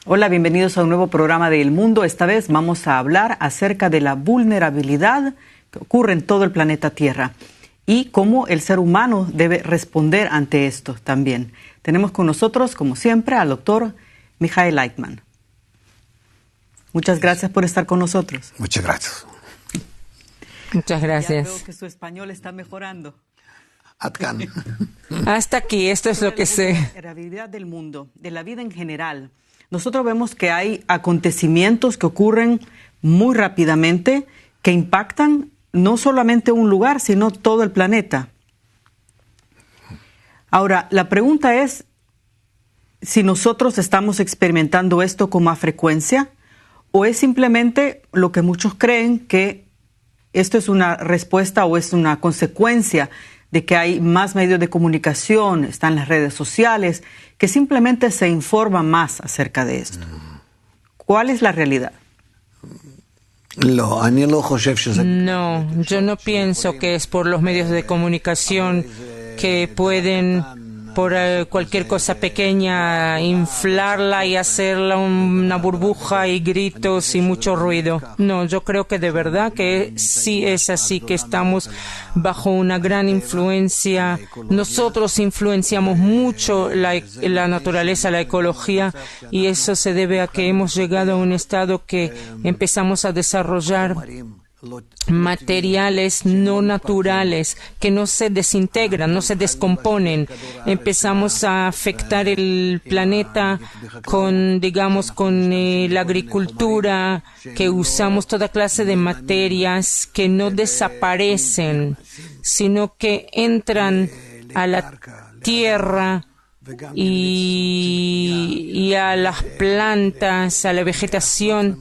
Hola, bienvenidos a un nuevo programa de El Mundo. Esta vez vamos a hablar acerca de la vulnerabilidad que ocurre en todo el planeta Tierra y cómo el ser humano debe responder ante esto también. Tenemos con nosotros, como siempre, al doctor Mihail Leitman. Muchas gracias por estar con nosotros. Muchas gracias. Muchas gracias. Ya veo que su español está mejorando. Atkan. Hasta aquí, esto es lo que sé. La vulnerabilidad del mundo, de la vida en general. Nosotros vemos que hay acontecimientos que ocurren muy rápidamente que impactan no solamente un lugar, sino todo el planeta. Ahora, la pregunta es si nosotros estamos experimentando esto con más frecuencia o es simplemente lo que muchos creen que esto es una respuesta o es una consecuencia de que hay más medios de comunicación, están las redes sociales, que simplemente se informa más acerca de esto. ¿Cuál es la realidad? No, yo no pienso que es por los medios de comunicación que pueden, por cualquier cosa pequeña, inflarla y hacerla una burbuja y gritos y mucho ruido. No, yo creo que de verdad que sí es así, que estamos bajo una gran influencia. Nosotros influenciamos mucho la naturaleza, la ecología, y eso se debe a que hemos llegado a un estado que empezamos a desarrollar materiales no naturales que no se desintegran, no se descomponen. Empezamos a afectar el planeta con, digamos, con la agricultura, que usamos toda clase de materias que no desaparecen, sino que entran a la tierra y a las plantas, a la vegetación.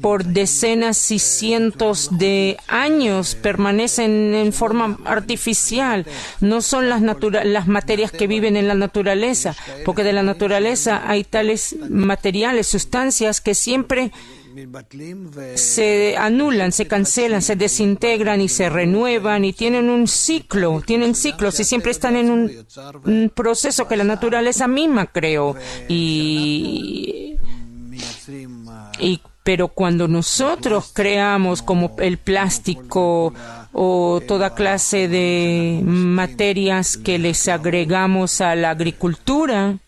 Por decenas y cientos de años permanecen en forma artificial. No son las materias que viven en la naturaleza, porque de la naturaleza hay tales materiales, sustancias que siempre se anulan, se cancelan, se desintegran y se renuevan y tienen ciclos y siempre están en un proceso que la naturaleza misma creó. Pero cuando nosotros creamos como el plástico o toda clase de materias que les agregamos a la agricultura,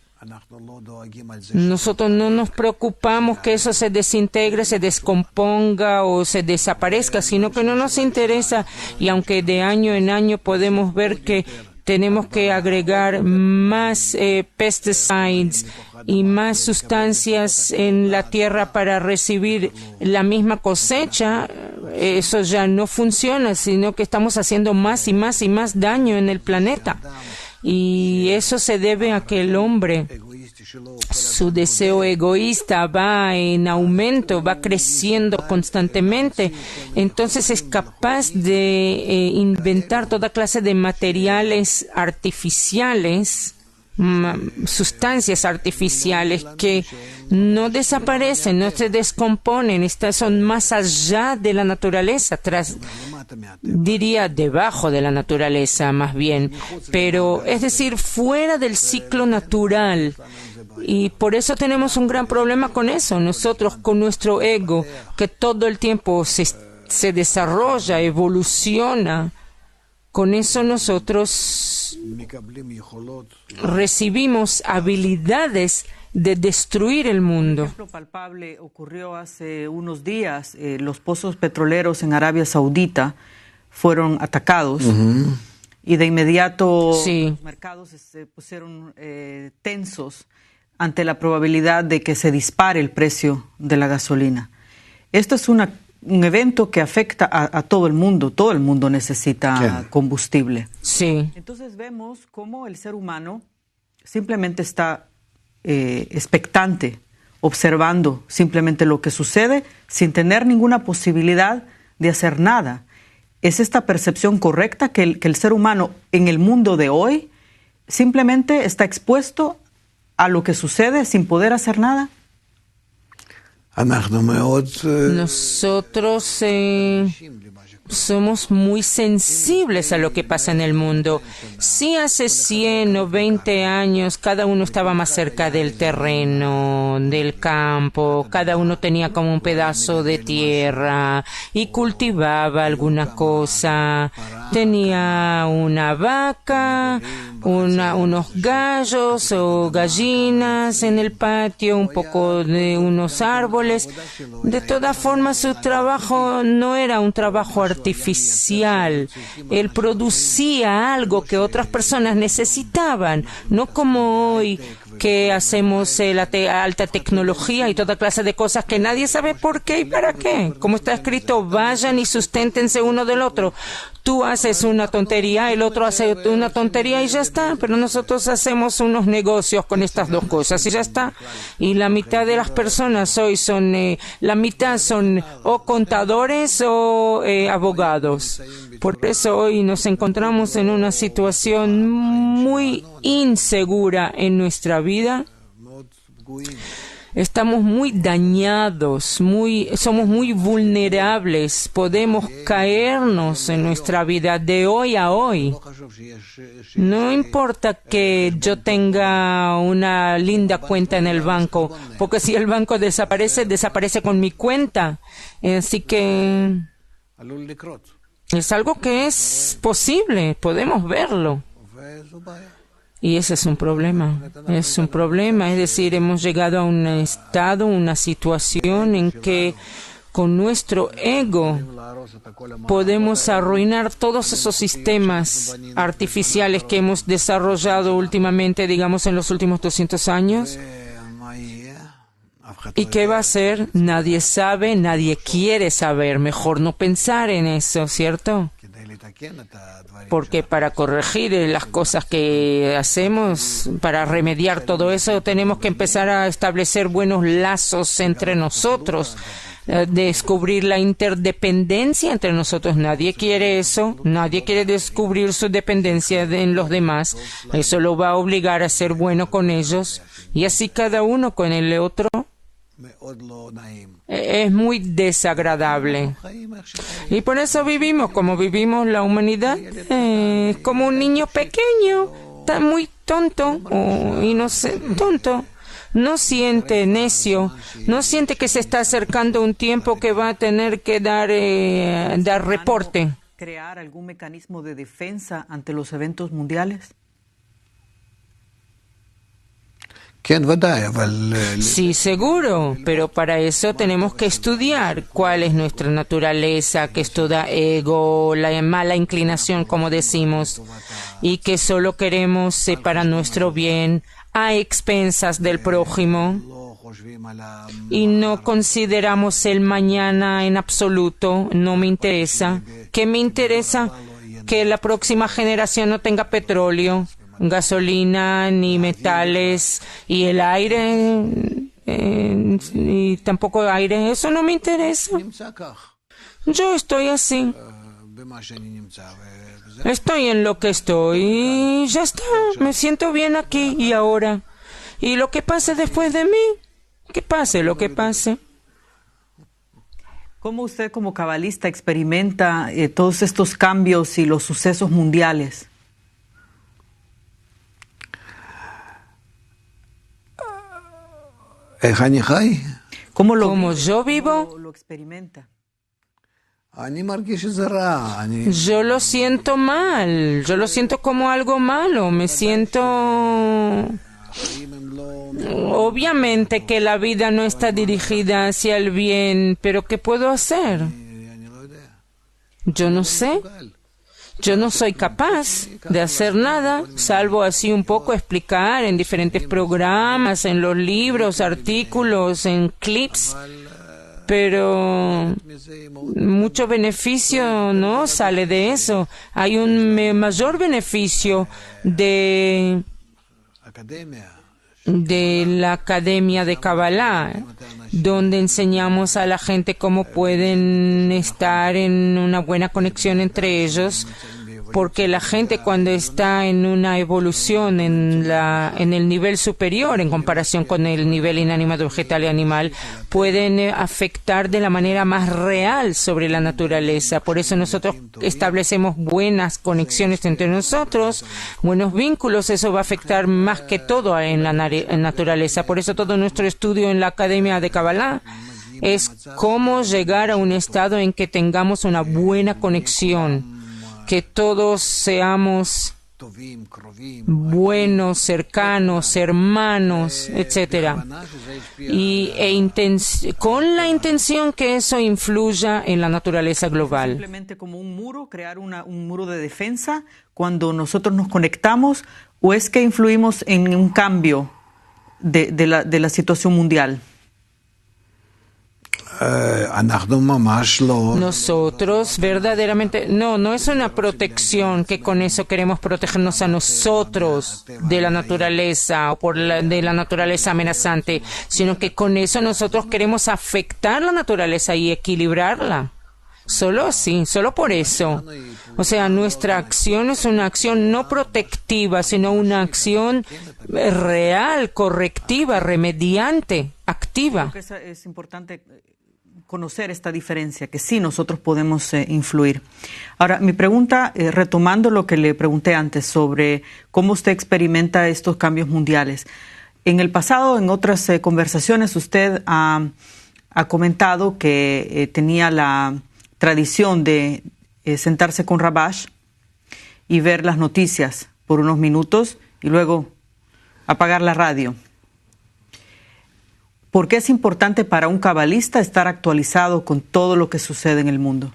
nosotros no nos preocupamos que eso se desintegre, se descomponga o se desaparezca, sino que no nos interesa, y aunque de año en año podemos ver que tenemos que agregar más pesticides y más sustancias en la tierra para recibir la misma cosecha, eso ya no funciona, sino que estamos haciendo más y más y más daño en el planeta. Y eso se debe a que el hombre, su deseo egoísta va en aumento, va creciendo constantemente. Entonces es capaz de inventar toda clase de materiales artificiales, sustancias artificiales que no desaparecen, no se descomponen, son más allá de la naturaleza, diría debajo de la naturaleza más bien, pero es decir, fuera del ciclo natural. Y por eso tenemos un gran problema con eso, nosotros con nuestro ego, que todo el tiempo se desarrolla, evoluciona. Con eso nosotros recibimos habilidades de destruir el mundo. Un ejemplo palpable ocurrió hace unos días. Los pozos petroleros en Arabia Saudita fueron atacados y de inmediato los mercados se pusieron tensos ante la probabilidad de que se dispare el precio de la gasolina. Esto es un evento que afecta a todo el mundo necesita combustible. Sí. Entonces vemos cómo el ser humano simplemente está expectante, observando simplemente lo que sucede sin tener ninguna posibilidad de hacer nada. ¿Es esta percepción correcta que el ser humano en el mundo de hoy simplemente está expuesto a lo que sucede sin poder hacer nada? Nosotros somos muy sensibles a lo que pasa en el mundo. Si hace 100 o 20 años cada uno estaba más cerca del terreno, del campo, cada uno tenía como un pedazo de tierra y cultivaba alguna cosa, tenía una vaca, unos gallos o gallinas en el patio, un poco de unos árboles. De todas formas, su trabajo no era un trabajo artificial. Él producía algo que otras personas necesitaban, no como hoy que hacemos la alta tecnología y toda clase de cosas que nadie sabe por qué y para qué. Como está escrito, vayan y susténtense uno del otro. Tú haces una tontería, el otro hace una tontería y ya está. Pero nosotros hacemos unos negocios con estas dos cosas y ya está. Y la mitad de las personas hoy la mitad son o contadores o abogados. Por eso hoy nos encontramos en una situación muy insegura en nuestra vida. Estamos muy dañados, somos muy vulnerables, podemos caernos en nuestra vida de hoy a hoy. No importa que yo tenga una linda cuenta en el banco, porque si el banco desaparece, desaparece con mi cuenta. Así que es algo que es posible, podemos verlo. Y ese es un problema, es decir, hemos llegado a un estado, una situación en que con nuestro ego podemos arruinar todos esos sistemas artificiales que hemos desarrollado últimamente, digamos en los últimos 200 años. ¿Y qué va a ser? Nadie sabe, nadie quiere saber, mejor no pensar en eso, ¿cierto? Porque para corregir las cosas que hacemos, para remediar todo eso, tenemos que empezar a establecer buenos lazos entre nosotros, descubrir la interdependencia entre nosotros. Nadie quiere eso, nadie quiere descubrir su dependencia en los demás. Eso lo va a obligar a ser bueno con ellos y así cada uno con el otro. Es muy desagradable. Y por eso vivimos como vivimos la humanidad, como un niño pequeño, está muy tonto, tonto. No siente, necio, no siente que se está acercando un tiempo que va a tener que dar reporte. ¿Crear algún mecanismo de defensa ante los eventos mundiales? Sí, seguro, pero para eso tenemos que estudiar cuál es nuestra naturaleza, que es toda ego, la mala inclinación, como decimos, y que solo queremos para nuestro bien a expensas del prójimo y no consideramos el mañana en absoluto. No me interesa. ¿Qué me interesa? Que la próxima generación no tenga petróleo, gasolina, ni metales, y el aire, y tampoco aire. Eso no me interesa. Yo estoy así. Estoy en lo que estoy y ya está. Me siento bien aquí y ahora. Y lo que pase después de mí, que pase lo que pase. ¿Cómo usted como cabalista experimenta todos estos cambios y los sucesos mundiales? ¿Cómo yo vivo? Lo experimenta. Yo lo siento mal, yo lo siento como algo malo, me siento... Obviamente que la vida no está dirigida hacia el bien, pero ¿qué puedo hacer? Yo no sé. Yo no soy capaz de hacer nada, salvo así un poco explicar en diferentes programas, en los libros, artículos, en clips. Pero mucho beneficio no sale de eso. Hay un mayor beneficio de la Academia de Kabbalah, donde enseñamos a la gente cómo pueden estar en una buena conexión entre ellos porque la gente cuando está en una evolución en el nivel superior en comparación con el nivel inanimado, vegetal y animal, pueden afectar de la manera más real sobre la naturaleza. Por eso nosotros establecemos buenas conexiones entre nosotros, buenos vínculos. Eso va a afectar más que todo en la naturaleza. Por eso todo nuestro estudio en la Academia de Kabbalah es cómo llegar a un estado en que tengamos una buena conexión, que todos seamos buenos, cercanos, hermanos, etcétera, con la intención que eso influya en la naturaleza global. Simplemente como un muro, crear un muro de defensa cuando nosotros nos conectamos, ¿o es que influimos en un cambio de la situación mundial? Nosotros verdaderamente no es una protección que con eso queremos protegernos a nosotros de la naturaleza o de la naturaleza amenazante, sino que con eso nosotros queremos afectar la naturaleza y equilibrarla. Solo así, solo por eso. O sea, nuestra acción es una acción no protectiva, sino una acción real, correctiva, remediante, activa. Creo que es importante conocer esta diferencia, que sí nosotros podemos influir. Ahora, mi pregunta, retomando lo que le pregunté antes sobre cómo usted experimenta estos cambios mundiales. En el pasado, en otras conversaciones, usted ha comentado que tenía la tradición de sentarse con Rabash y ver las noticias por unos minutos y luego apagar la radio. ¿Por qué es importante para un cabalista estar actualizado con todo lo que sucede en el mundo?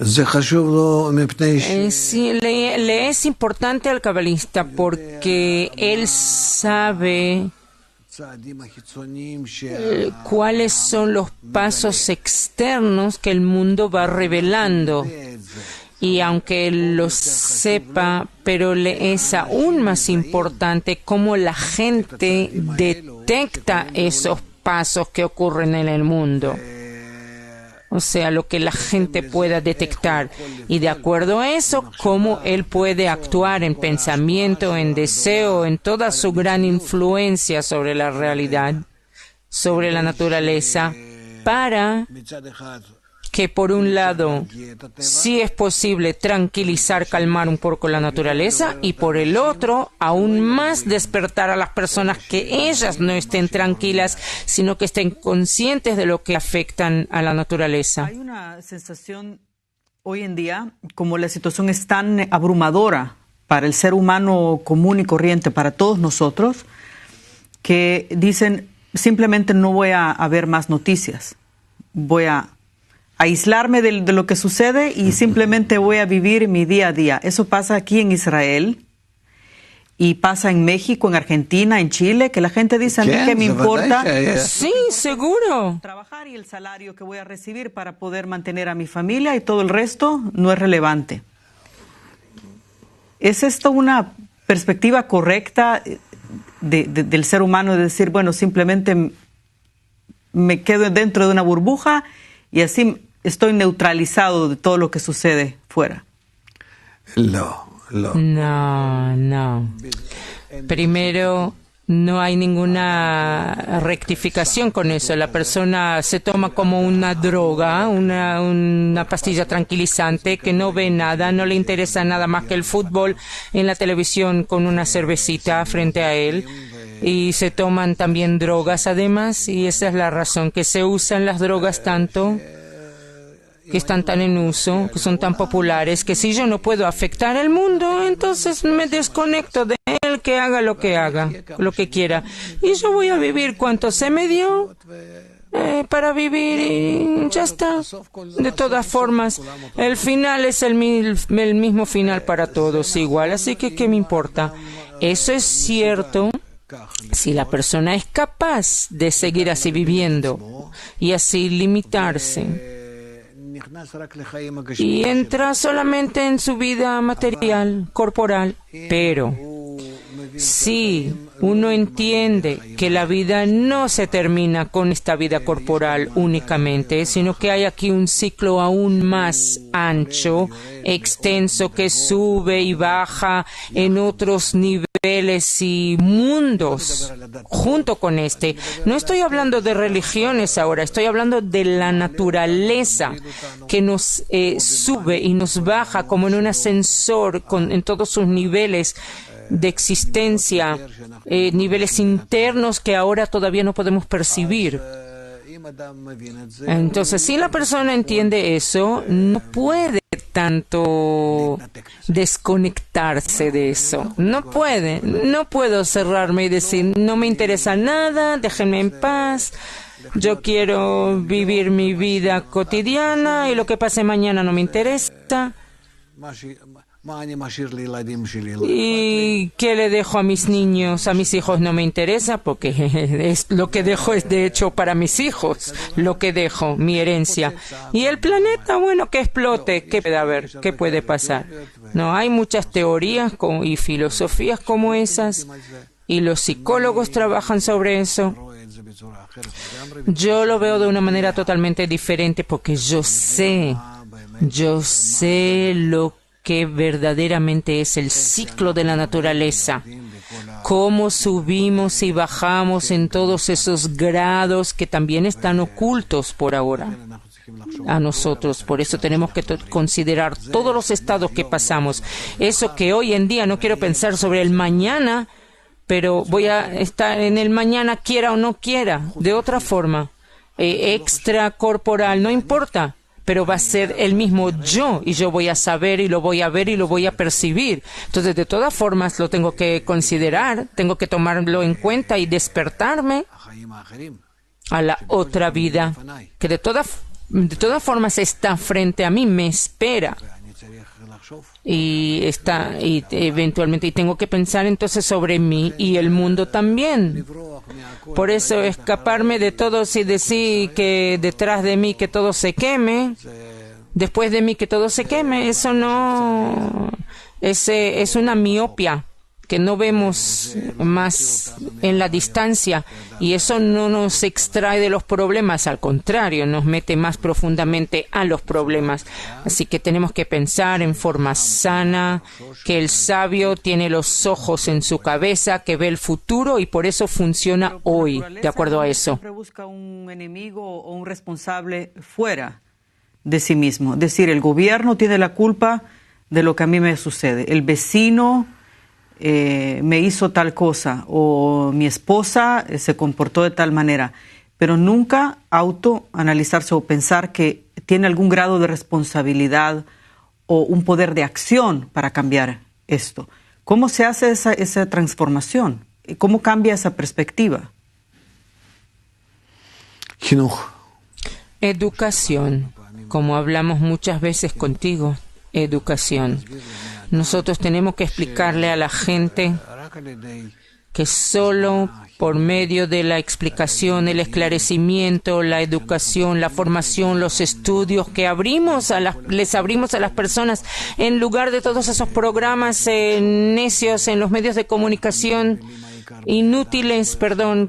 Sí, le es importante al cabalista porque él sabe cuáles son los pasos externos que el mundo va revelando. Y aunque él lo sepa, pero le es aún más importante cómo la gente detecta esos pasos que ocurren en el mundo. O sea, lo que la gente pueda detectar. Y de acuerdo a eso, cómo él puede actuar en pensamiento, en deseo, en toda su gran influencia sobre la realidad, sobre la naturaleza, para que por un lado sí es posible tranquilizar, calmar un poco la naturaleza y por el otro aún más despertar a las personas que ellas no estén tranquilas, sino que estén conscientes de lo que afectan a la naturaleza. Hay una sensación hoy en día, como la situación es tan abrumadora para el ser humano común y corriente, para todos nosotros, que dicen simplemente no voy a ver más noticias, voy a aislarme de lo que sucede y simplemente voy a vivir mi día a día. Eso pasa aquí en Israel y pasa en México, en Argentina, en Chile, que la gente dice, a mí qué me importa. Sí, seguro. Trabajar y el salario que voy a recibir para poder mantener a mi familia y todo el resto no es relevante. ¿Es esto una perspectiva correcta del ser humano de decir, bueno, simplemente me quedo dentro de una burbuja y así estoy neutralizado de todo lo que sucede fuera? No. Primero, no hay ninguna rectificación con eso. La persona se toma como una droga, una pastilla tranquilizante, que no ve nada, no le interesa nada más que el fútbol en la televisión con una cervecita frente a él. Y se toman también drogas además, y esa es la razón que se usan las drogas tanto, que están tan en uso, que son tan populares, que si yo no puedo afectar el mundo, entonces me desconecto de él, que haga lo que haga, lo que quiera. Y yo voy a vivir cuanto se me dio para vivir y ya está. De todas formas, el final es el mismo final para todos igual, así que ¿qué me importa? Eso es cierto si la persona es capaz de seguir así viviendo y así limitarse. Y entra solamente en su vida material, corporal, pero Sí, uno entiende que la vida no se termina con esta vida corporal únicamente, sino que hay aquí un ciclo aún más ancho, extenso, que sube y baja en otros niveles y mundos junto con este. No estoy hablando de religiones ahora, estoy hablando de la naturaleza que nos sube y nos baja como en un ascensor en todos sus niveles de existencia, niveles internos que ahora todavía no podemos percibir. Entonces, si la persona entiende eso, no puede tanto desconectarse de eso. No puede. No puedo cerrarme y decir, no me interesa nada, déjenme en paz. Yo quiero vivir mi vida cotidiana y lo que pase mañana no me interesa. ¿Y qué le dejo a mis niños? A mis hijos no me interesa porque lo que dejo es de hecho para mis hijos, lo que dejo, mi herencia. Y el planeta, bueno, que explote, ¿qué puede haber? ¿Qué puede pasar? No, hay muchas teorías y filosofías como esas y los psicólogos trabajan sobre eso. Yo lo veo de una manera totalmente diferente porque yo sé lo que verdaderamente es el ciclo de la naturaleza, cómo subimos y bajamos en todos esos grados que también están ocultos por ahora a nosotros. Por eso tenemos que considerar todos los estados que pasamos. Eso que hoy en día no quiero pensar sobre el mañana, pero voy a estar en el mañana quiera o no quiera, de otra forma, extracorporal, no importa. Pero va a ser el mismo yo, y yo voy a saber, y lo voy a ver, y lo voy a percibir. Entonces, de todas formas, lo tengo que considerar, tengo que tomarlo en cuenta y despertarme a la otra vida, que de todas formas está frente a mí, me espera. Y eventualmente tengo que pensar entonces sobre mí y el mundo también. Por eso escaparme de todos y decir que detrás de mí que todo se queme, después de mí que todo se queme, eso no es una miopia que no vemos más en la distancia, y eso no nos extrae de los problemas, al contrario, nos mete más profundamente a los problemas. Así que tenemos que pensar en forma sana, que el sabio tiene los ojos en su cabeza, que ve el futuro y por eso funciona hoy, de acuerdo a eso. Siempre busca un enemigo o un responsable fuera de sí mismo. Es decir, el gobierno tiene la culpa de lo que a mí me sucede. El vecino me hizo tal cosa, o mi esposa se comportó de tal manera, pero nunca autoanalizarse o pensar que tiene algún grado de responsabilidad o un poder de acción para cambiar esto. ¿Cómo se hace esa transformación? ¿Cómo cambia esa perspectiva? Educación, como hablamos muchas veces contigo, educación. Nosotros tenemos que explicarle a la gente que solo por medio de la explicación, el esclarecimiento, la educación, la formación, los estudios que les abrimos a las personas, en lugar de todos esos programas necios en los medios de comunicación, inútiles,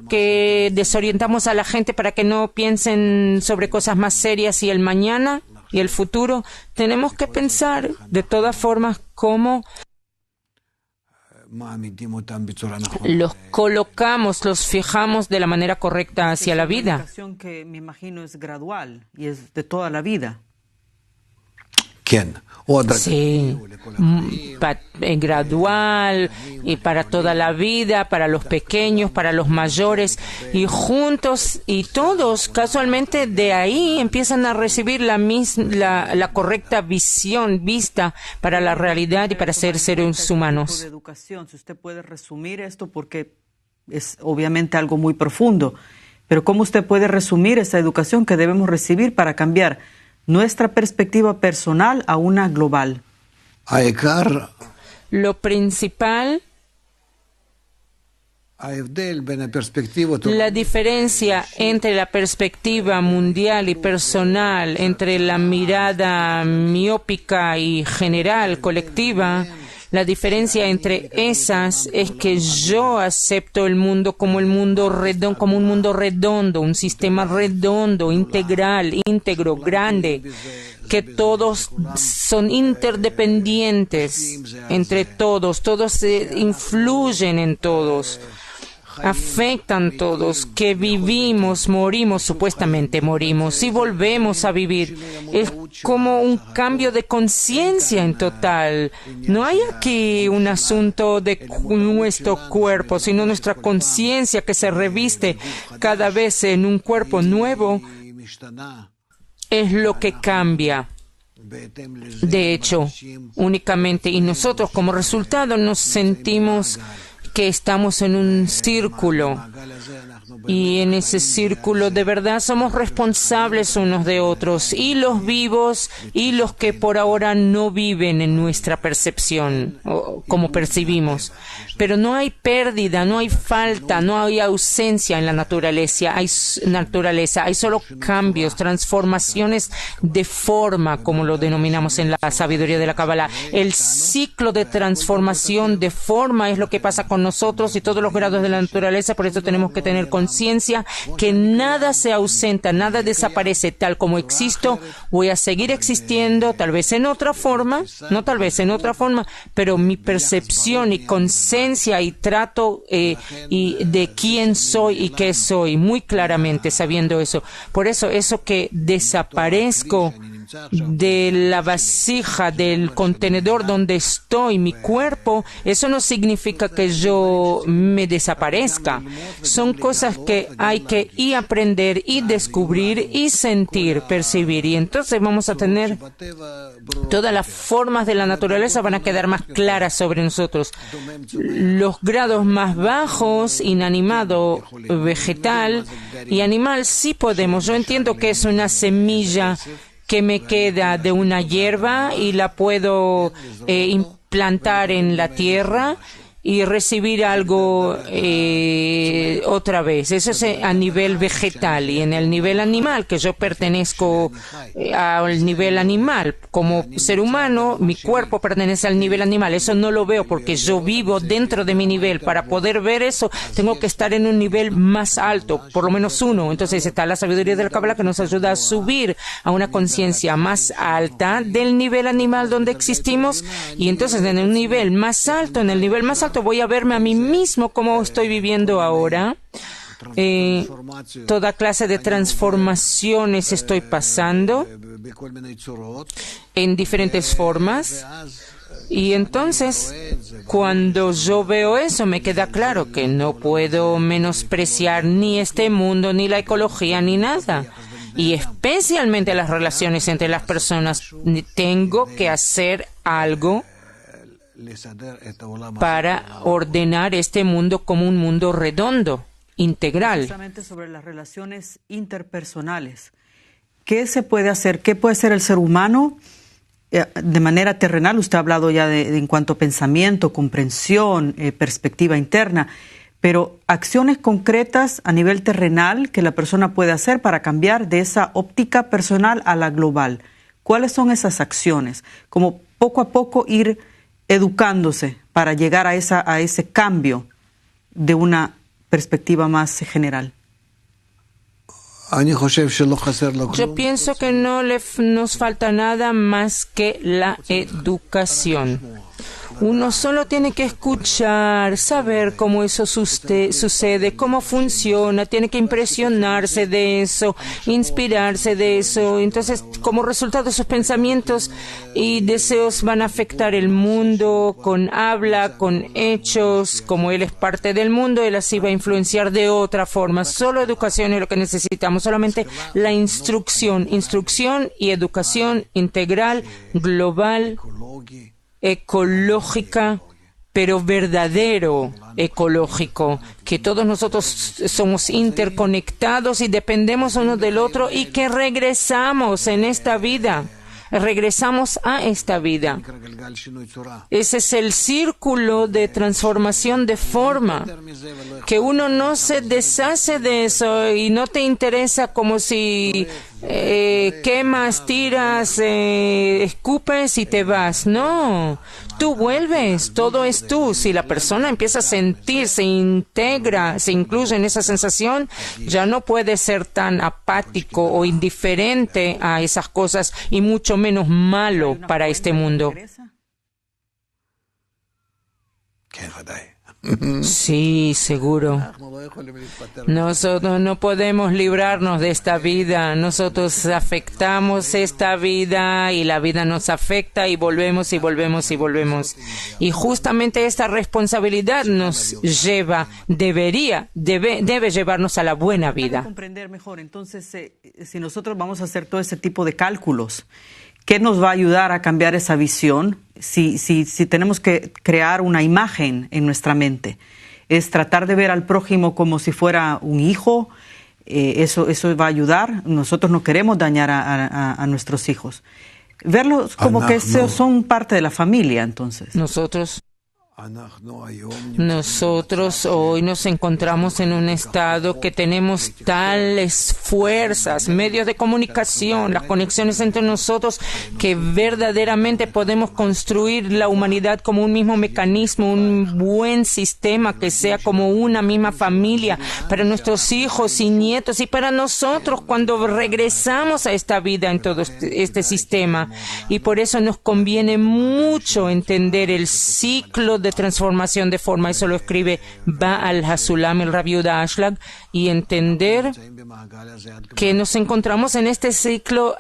que desorientamos a la gente para que no piensen sobre cosas más serias y el mañana y el futuro. Tenemos que pensar de todas formas cómo los colocamos, los fijamos de la manera correcta hacia la vida. Es una educación que me imagino es gradual y es de toda la vida. Sí, gradual y para toda la vida, para los pequeños, para los mayores, y juntos y todos casualmente de ahí empiezan a recibir la correcta vista para la realidad y para ser seres humanos. De educación, si usted puede resumir esto, porque es obviamente algo muy profundo, pero ¿cómo usted puede resumir esa educación que debemos recibir para cambiar nuestra perspectiva personal a una global? Lo principal, la diferencia entre la perspectiva mundial y personal, entre la mirada miópica y general, colectiva, La diferencia entre esas es que yo acepto el mundo como un mundo redondo, un sistema redondo, integral, íntegro, grande, que todos son interdependientes entre todos influyen en todos, afectan todos, que vivimos, morimos, supuestamente morimos y volvemos a vivir. Es como un cambio de conciencia en total. No hay aquí un asunto de nuestro cuerpo, sino nuestra conciencia que se reviste cada vez en un cuerpo nuevo. Es lo que cambia. De hecho, únicamente, y nosotros como resultado nos sentimos que estamos en un círculo, y en ese círculo de verdad somos responsables unos de otros, y los vivos y los que por ahora no viven en nuestra percepción o como percibimos. Pero no hay pérdida, no hay falta, no hay ausencia en la naturaleza, hay solo cambios, transformaciones de forma, como lo denominamos en la sabiduría de la Kabbalah. El ciclo de transformación de forma es lo que pasa con nosotros y todos los grados de la naturaleza. Por eso tenemos que tener conciencia que nada se ausenta, nada desaparece. Tal como existo, voy a seguir existiendo, tal vez en otra forma, no tal vez en otra forma, pero mi percepción y conciencia y trato y de quién soy y qué soy, muy claramente sabiendo eso. Por eso, eso que desaparezco de la vasija, del contenedor donde estoy, mi cuerpo, eso no significa que yo me desaparezca. Son cosas que hay que y aprender y descubrir y sentir, percibir. Y entonces vamos a tener todas las formas de la naturaleza van a quedar más claras sobre nosotros. Los grados más bajos, inanimado, vegetal y animal, sí podemos. Yo entiendo que es una semilla que me queda de una hierba y la puedo implantar en la tierra y recibir algo otra vez. Eso es a nivel vegetal. Y en el nivel animal, que yo pertenezco al nivel animal, como ser humano, mi cuerpo pertenece al nivel animal. Eso no lo veo porque yo vivo dentro de mi nivel. Para poder ver eso, tengo que estar en un nivel más alto, por lo menos uno. Entonces está la sabiduría de la Kabbalah que nos ayuda a subir a una conciencia más alta del nivel animal donde existimos. Y entonces en un nivel más alto, voy a verme a mí mismo como estoy viviendo ahora. Toda clase de transformaciones estoy pasando en diferentes formas. Y entonces, cuando yo veo eso, me queda claro que no puedo menospreciar ni este mundo, ni la ecología, ni nada. Y especialmente las relaciones entre las personas. Tengo que hacer algo para ordenar este mundo como un mundo redondo, integral. Precisamente sobre las relaciones interpersonales. ¿Qué se puede hacer? ¿Qué puede hacer el ser humano de manera terrenal? Usted ha hablado ya de en cuanto a pensamiento, comprensión, perspectiva interna, pero acciones concretas a nivel terrenal que la persona puede hacer para cambiar de esa óptica personal a la global. ¿Cuáles son esas acciones? Como poco a poco ir educándose para llegar a ese cambio de una perspectiva más general. Yo pienso que no nos falta nada más que la educación. Uno solo tiene que escuchar, saber cómo eso sucede, cómo funciona, tiene que impresionarse de eso, inspirarse de eso. Entonces, como resultado, sus pensamientos y deseos van a afectar el mundo con habla, con hechos. Como él es parte del mundo, él así va a influenciar de otra forma. Solo educación es lo que necesitamos, solamente la instrucción y educación integral, global, ecológica, pero verdadero ecológico, que todos nosotros somos interconectados y dependemos uno del otro y que regresamos en esta vida. Regresamos a esta vida. Ese es el círculo de transformación de forma, que uno no se deshace de eso y no te interesa como si quemas, tiras, escupes y te vas. No, tú vuelves, todo es tú. Si la persona empieza a sentir, se integra, se incluye en esa sensación, ya no puede ser tan apático o indiferente a esas cosas y mucho menos malo para este mundo. Sí, seguro. Nosotros no podemos librarnos de esta vida. Nosotros afectamos esta vida y la vida nos afecta y volvemos y volvemos y volvemos. Y justamente esta responsabilidad nos lleva, debe llevarnos a la buena vida. Comprender mejor. Entonces, si nosotros vamos a hacer todo ese tipo de cálculos, ¿qué nos va a ayudar a cambiar esa visión? Si tenemos que crear una imagen en nuestra mente, es tratar de ver al prójimo como si fuera un hijo, eso va a ayudar. Nosotros no queremos dañar a nuestros hijos. Verlos como que son parte de la familia, entonces. Nosotros hoy nos encontramos en un estado que tenemos tales fuerzas, medios de comunicación, las conexiones entre nosotros, que verdaderamente podemos construir la humanidad como un mismo mecanismo, un buen sistema que sea como una misma familia para nuestros hijos y nietos y para nosotros cuando regresamos a esta vida en todo este sistema. Y por eso nos conviene mucho entender el ciclo de transformación de forma, eso lo escribe Baal Hasulam, el Rabbi Yehuda Ashlag, y entender que nos encontramos en ese ciclo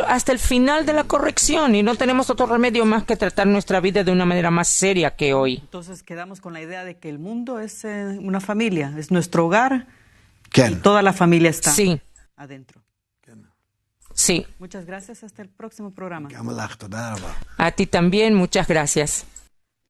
hasta el final de la corrección y no tenemos otro remedio más que tratar nuestra vida de una manera más seria que hoy. Entonces quedamos con la idea de que el mundo es una familia, es nuestro hogar y toda la familia está adentro. Sí. Muchas gracias, hasta el próximo programa. A ti también, muchas gracias.